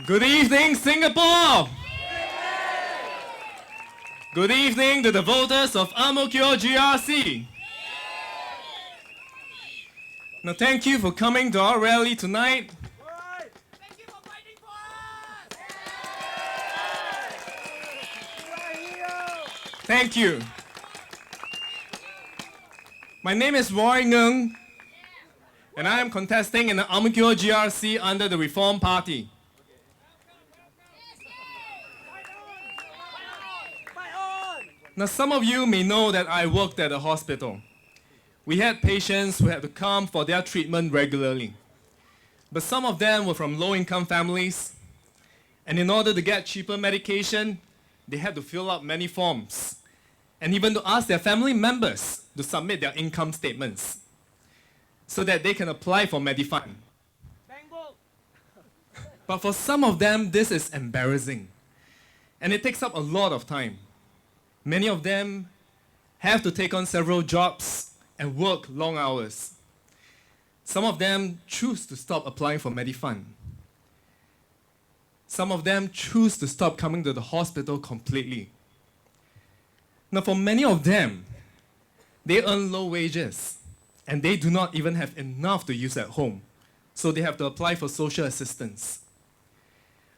Good evening, Singapore! Good evening to the voters of Ang-Mo-Kio GRC. Now, thank you for coming to our rally tonight. Thank you for fighting for us! Thank you. My name is Ngerng, and I am contesting in the Ang-Mo-Kio GRC under the Reform Party. Now, some of you may know that I worked at a hospital. We had patients who had to come for their treatment regularly. But some of them were from low-income families, and in order to get cheaper medication, they had to fill out many forms, and even to ask their family members to submit their income statements so that they can apply for Medifund. But for some of them, this is embarrassing, and it takes up a lot of time. Many of them have to take on several jobs and work long hours. Some of them choose to stop applying for Medifund. Some of them choose to stop coming to the hospital completely. Now, for many of them, they earn low wages and they do not even have enough to use at home, so they have to apply for social assistance.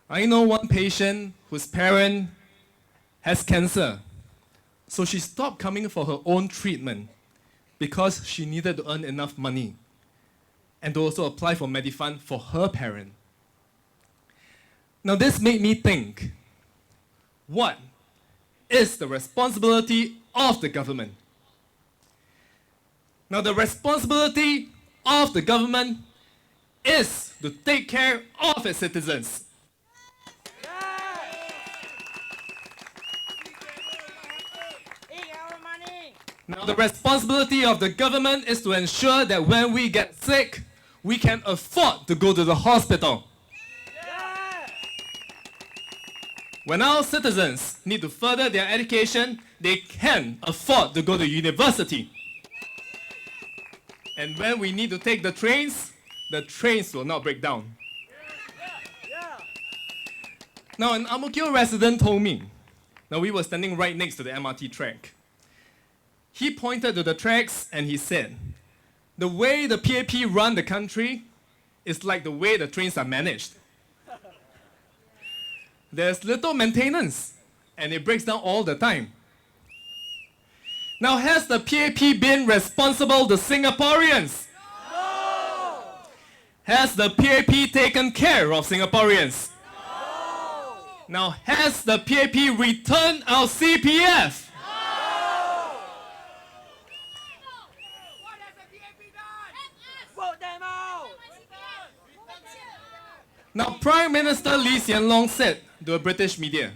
I know one patient whose parent has cancer. So she stopped coming for her own treatment because she needed to earn enough money and to also apply for Medifund for her parent. Now this made me think, what is the responsibility of the government? Now the responsibility of the government is to take care of its citizens. Now, the responsibility of the government is to ensure that when we get sick, we can afford to go to the hospital. When our citizens need to further their education, they can afford to go to university. And when we need to take the trains will not break down. Now, an Ang-Mo-Kio resident told me, now we were standing right next to the MRT track. He pointed to the tracks and he said, the way the PAP run the country is like the way the trains are managed. There's little maintenance and it breaks down all the time. Now, has the PAP been responsible to Singaporeans? No! Has the PAP taken care of Singaporeans? No! Now, has the PAP returned our CPF? Now, Prime Minister Lee Hsien Loong said to a British media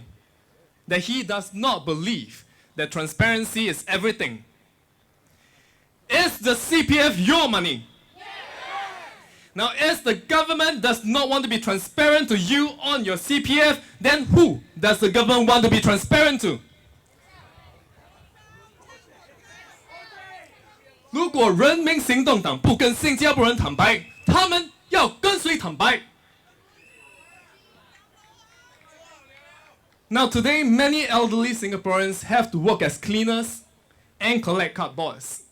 that he does not believe that transparency is everything. Is the CPF your money? Yes. Now, if the government does not want to be transparent to you on your CPF, then who does the government want to be transparent to? 如果人民行动党不跟新加坡人坦白，他们要跟谁坦白？ Now today, many elderly Singaporeans have to work as cleaners and collect cardboards.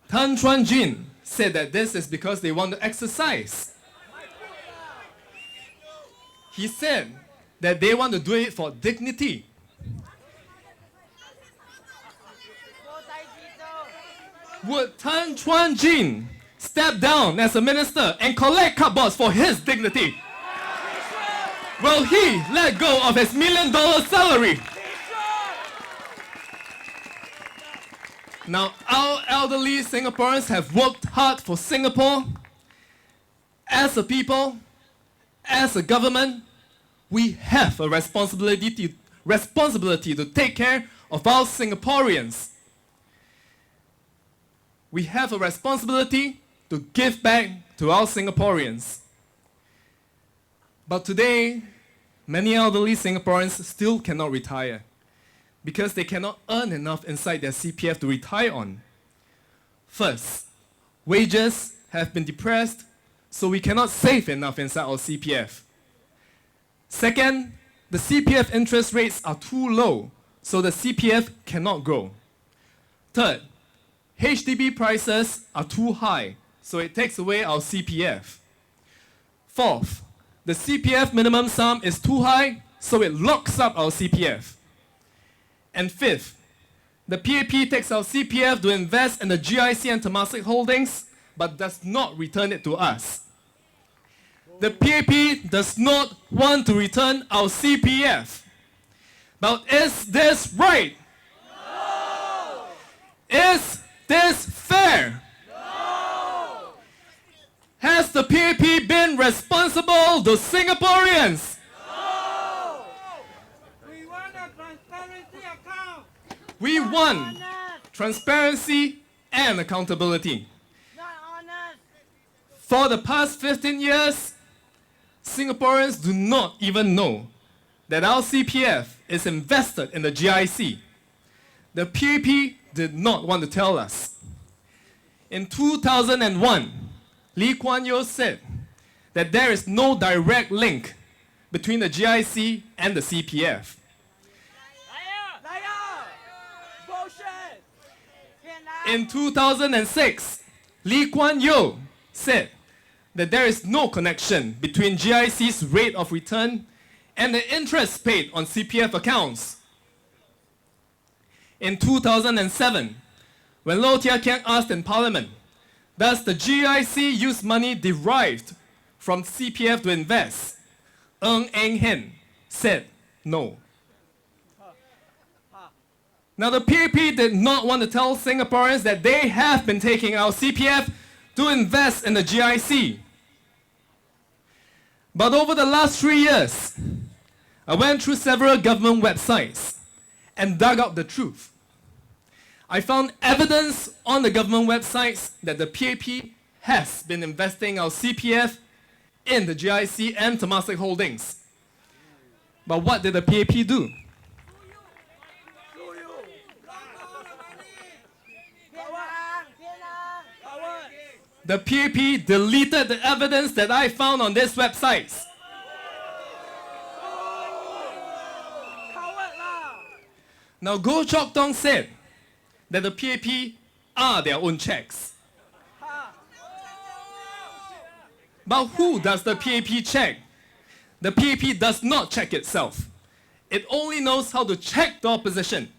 Tan Chuan Jin said that this is because they want to exercise. He said that they want to do it for dignity. Would Tan Chuan Jin step down as a minister and collect cardboards for his dignity? Will he let go of his $1 million salary? Now, our elderly Singaporeans have worked hard for Singapore. As a people, as a government, we have a responsibility to take care of our Singaporeans. We have a responsibility to give back to our Singaporeans. But today, many elderly Singaporeans still cannot retire because they cannot earn enough inside their CPF to retire on. First, wages have been depressed, so we cannot save enough inside our CPF. Second, the CPF interest rates are too low, so the CPF cannot grow. Third, HDB prices are too high, so it takes away our CPF. Fourth, the CPF minimum sum is too high, so it locks up our CPF. And fifth, the PAP takes our CPF to invest in the GIC and Temasek holdings, but does not return it to us. The PAP does not want to return our CPF. But is this right? No! Is this fair? No! Has the PAP been responsible to Singaporeans? No! We want a transparency account. We want Honest, transparency and accountability. not honest. For the past 15 years, Singaporeans do not even know that our CPF is invested in the GIC. The PAP did not want to tell us. In 2001, Lee Kuan Yew said that there is no direct link between the GIC and the CPF. Liar! Bullshit! In 2006, Lee Kuan Yew said that there is no connection between GIC's rate of return and the interest paid on CPF accounts. In 2007, when Low Tia Kiang asked in Parliament, does the GIC use money derived from CPF to invest? Ng Eng Hen said no. Now the PAP did not want to tell Singaporeans that they have been taking our CPF to invest in the GIC. But over the last 3 years, I went through several government websites and dug out the truth. I found evidence on the government websites that the PAP has been investing our CPF in the GIC and Temasek holdings. But what did the PAP do? The PAP deleted the evidence that I found on these websites. Now, Goh Chok Tong said that the PAP are their own checks. But who does the PAP check? The PAP does not check itself. It only knows how to check the opposition.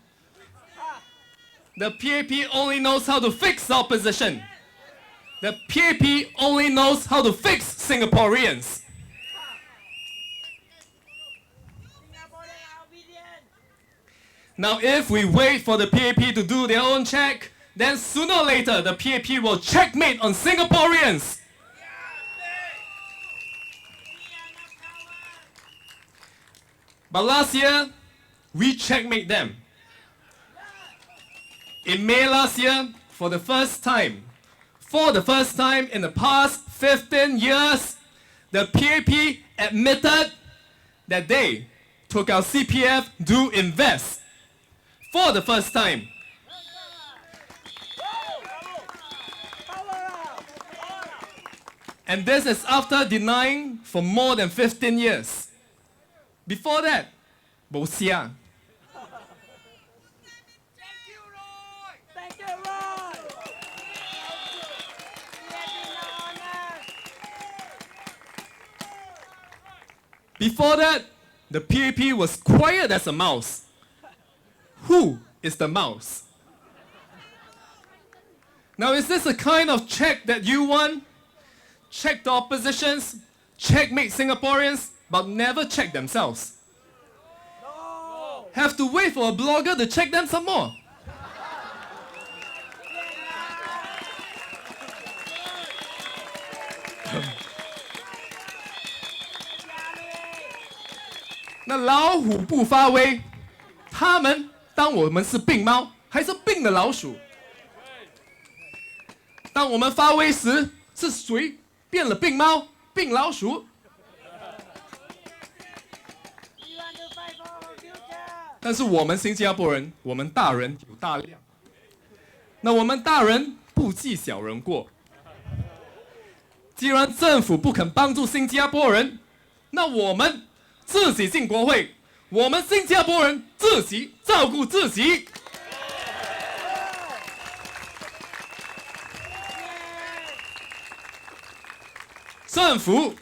The PAP only knows how to fix the opposition. The PAP only knows how to fix Singaporeans. Now, if we wait for the PAP to do their own check, then sooner or later the PAP will checkmate on Singaporeans. But last year, we checkmate them. In May last year, for the first time in the past 15 years, the PAP admitted that they took our CPF to invest. For the first time. And this is after denying for more than 15 years. Before that, bo xia. Thank you, Roy! Before that, the PAP was quiet as a mouse. Who is the mouse? Now, is this the kind of check that you want? Check the oppositions, checkmate Singaporeans, but never check themselves. No! Have to wait for a blogger to check them some more.那老虎不发威，他们当我们是病猫，还是病的老鼠？当我们发威时，是谁变了病猫、病老鼠？但是我们新加坡人，我们大人有大量。那我们大人不计小人过。既然政府不肯帮助新加坡人，那我们自己进国会，我们新加坡人自己照顾自己。政府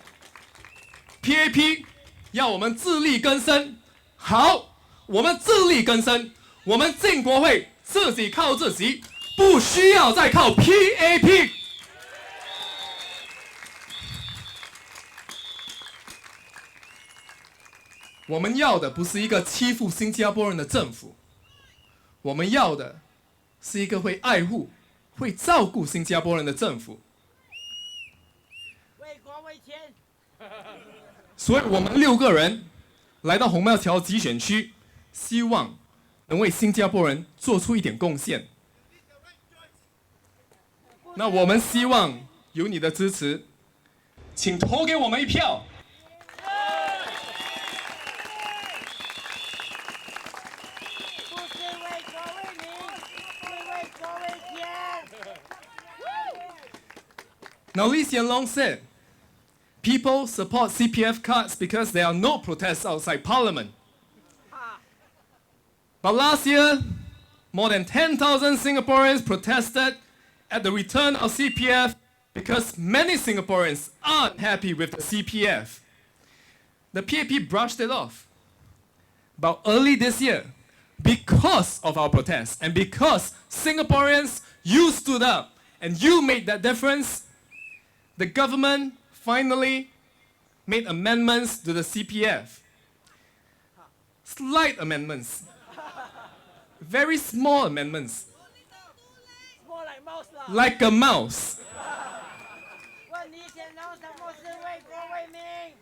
PAP 要我们自力更生，好，我们自力更生，我们进国会自己靠自己，不需要再靠 PAP。我们要的不是一个欺负新加坡人的政府，我们要的是一个会爱护、会照顾新加坡人的政府。为国为钱。所以我们6个人来到红庙桥集选区，希望能为新加坡人做出一点贡献。那我们希望有你的支持，请投给我们一票。不是为国为民，是为国为钱。Now, Lee Hsien Loong said, people support CPF cards because there are no protests outside Parliament. But last year, more than 10,000 Singaporeans protested at the return of CPF because many Singaporeans aren't happy with the CPF. The PAP brushed it off. But early this year, because of our protests and because Singaporeans, you stood up and you made that difference, the government finally made amendments to the CPF. Slight amendments. Very small amendments. More like mouse lah. Like a mouse. 问李显龙什么是为国为民？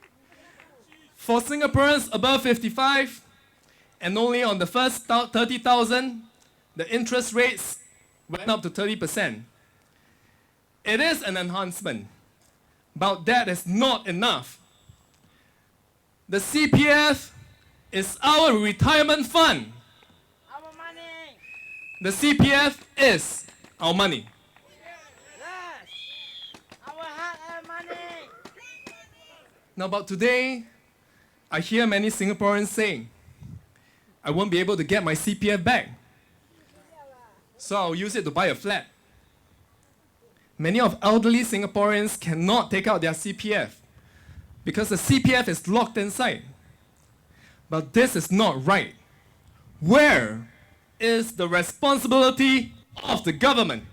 For Singaporeans above 55 and only on the first 30,000, the interest rates went up to 30%. It is an enhancement, but that is not enough. The CPF is our retirement fund. Our money. The CPF is our money. Yes. Our hard-earned money. Now, but today, I hear many Singaporeans saying, I won't be able to get my CPF back, so I'll use it to buy a flat. Many of elderly Singaporeans cannot take out their CPF because the CPF is locked inside. But this is not right. Where is the responsibility of the government?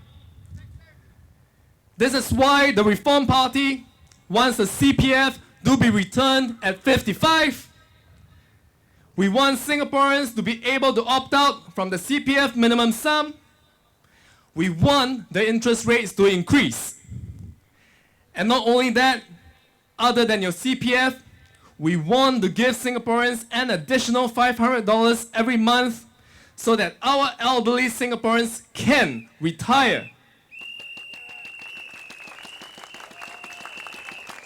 This is why the Reform Party wants the CPF to be returned at 55. We want Singaporeans to be able to opt out from the CPF minimum sum. We want the interest rates to increase. And not only that, other than your CPF, we want to give Singaporeans an additional $500 every month so that our elderly Singaporeans can retire.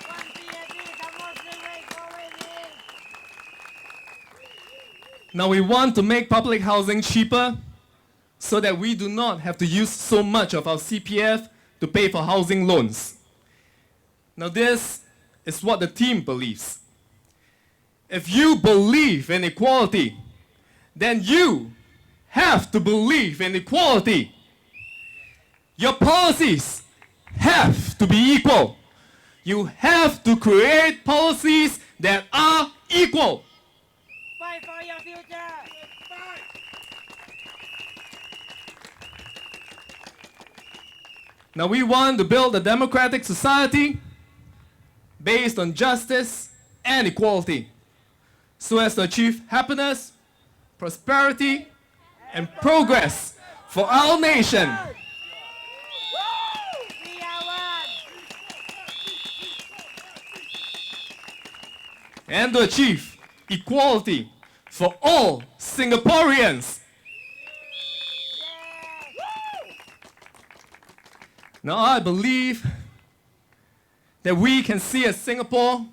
问 PAP 什么是为国为民？ Now we want to make public housing cheaper so that we do not have to use so much of our CPF to pay for housing loans. Now this is what the team believes. If you believe in equality, then you have to believe in equality. Your policies have to be equal. You have to create policies that are equal. Fight for your future. Fight. Now we want to build a democratic society based on justice and equality, so as to achieve happiness, prosperity, and progress for our nation. We are one. And to achieve equality for all Singaporeans. Now I believe that we can see a Singapore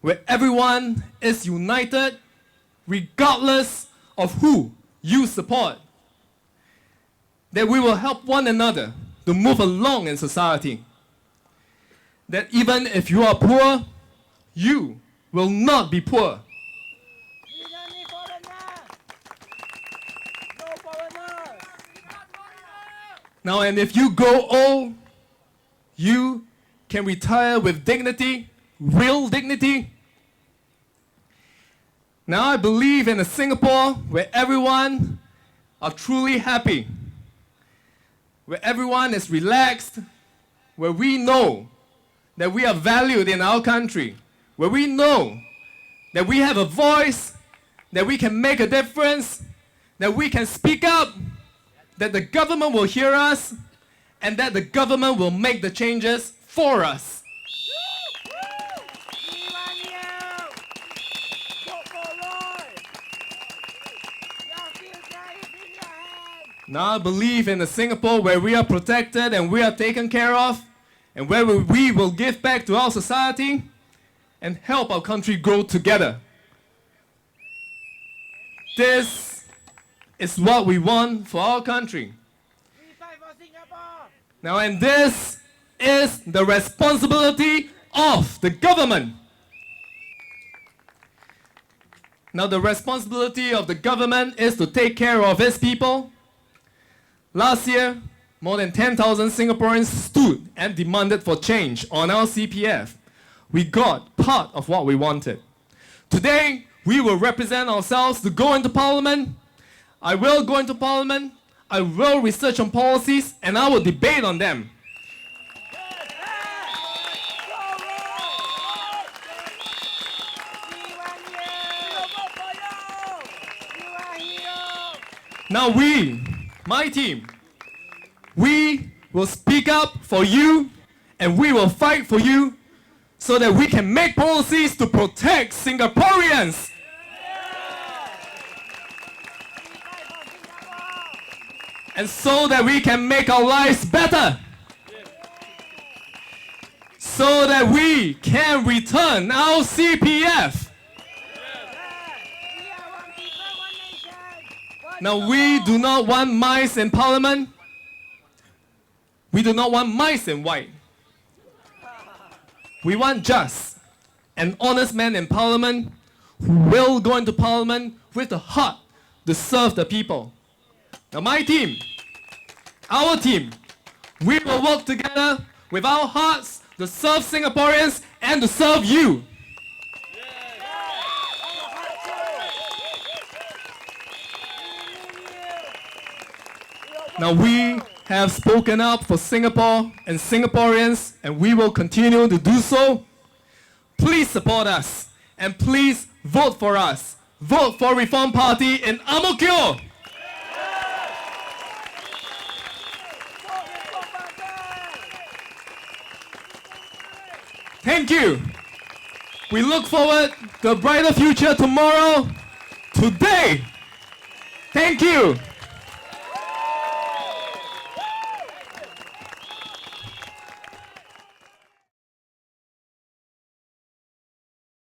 where everyone is united regardless of who you support. That we will help one another to move along in society. That even if you are poor, you will not be poor. We don't need foreigner. No foreigner. Now, and if you grow old, you can retire with dignity, real dignity. Now, I believe in a Singapore where everyone are truly happy, where everyone is relaxed, where we know that we are valued in our country, where we know that we have a voice, that we can make a difference, that we can speak up, that the government will hear us, and that the government will make the changes for us. We want you. Vote for Roy. Your future is in your hands. Now I believe in a Singapore where we are protected and we are taken care of, and where we will give back to our society and help our country grow together. This is what we want for our country. We fight for Singapore. Now, and this is the responsibility of the government. Now, the responsibility of the government is to take care of its people. Last year, more than 10,000 Singaporeans stood and demanded for change on our CPF. We got part of what we wanted. Today, we will represent ourselves to go into Parliament. I will go into Parliament. I will research on policies and I will debate on them. We want you. Vote for you. You are hero. Now we, my team, we will speak up for you and we will fight for you so that we can make policies to protect Singaporeans. We fight for Singapore. And so that we can make our lives better. So that we can return our CPF. We are one people, one nation. One Now we soul. do not want mice in Parliament. We do not want mice in white. We want just and honest men in Parliament who will go into Parliament with the heart to serve the people. Now my team, our team, we will work together with our hearts to serve Singaporeans and to serve you. Now we have spoken up for Singapore and Singaporeans and we will continue to do so. Please support us and please vote for us. Vote for Reform Party in Ang Mo Kio. Thank you. We look forward to a brighter future tomorrow, today. Thank you.